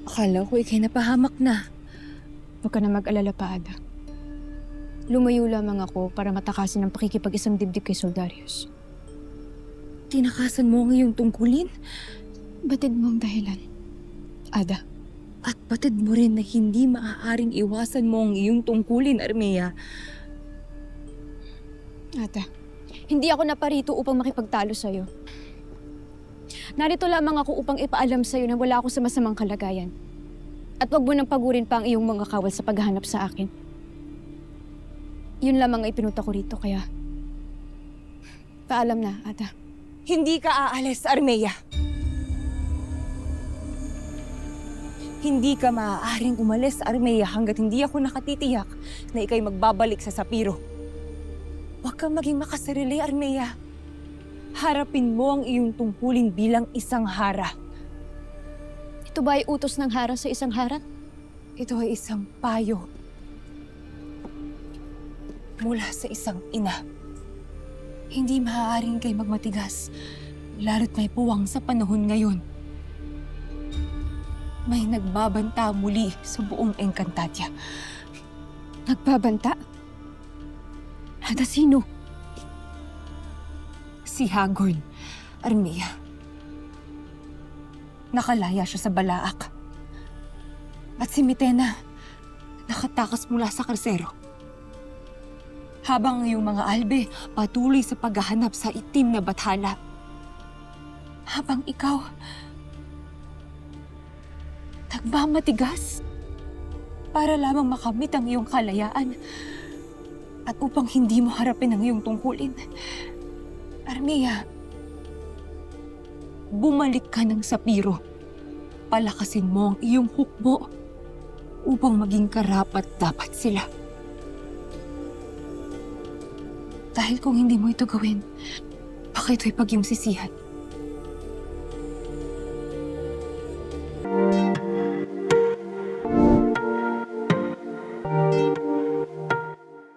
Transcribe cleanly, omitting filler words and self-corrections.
Akala ko ikay napahamak na. Huwag ka na mag-alala pa, Ada. Lumayo lamang ako para matakasin ang pakikipag-isang dibdib kay Soldarius. Tinakasan mo ang iyong tungkulin Batid mo ang dahilan, Ada. at batid mo rin na hindi maaaring iwasan mo ang iyong tungkulin, Armea. Ada, hindi ako naparito upang makipagtalo sa'yo. Narito lamang ako upang ipaalam sa'yo na wala ako sa masamang kalagayan. At huwag mo nang pagurin pa ang iyong mga kawal sa paghahanap sa akin. Yun lamang ang ipinunta ko rito, kaya paalam na, Ada. Hindi ka aalis, Armea. Hindi ka maaaring umalis, Armea, hanggat hindi ako nakatitiyak na ikay magbabalik sa Sapiro. Huwag kang maging makasarili, Armea. Harapin mo ang iyong tungkulin bilang isang hara. Ito ba ay utos ng hara sa isang hara? Ito ay isang payo mula sa isang ina. Hindi maaaring kay magmatigas, lalo't may puwang sa panahon ngayon. May nagbabanta muli sa buong Encantadia. Nagbabanta? Ada, sino? Si Hagorn, Armea. Nakalaya siya sa Balaak. At si Mitena, nakatakas mula sa Karsero. Habang ang iyong mga albe patuloy sa paghahanap sa itim na bathala. Habang ikaw, nagmamatigas para lamang makamit ang iyong kalayaan at upang hindi mo harapin ang iyong tungkulin. Armea, bumalik ka ng Sapiro. Palakasin mo ang iyong hukbo upang maging karapat-dapat sila. Dahil kung hindi mo ito gawin, baka ito'y pagyumsisihan.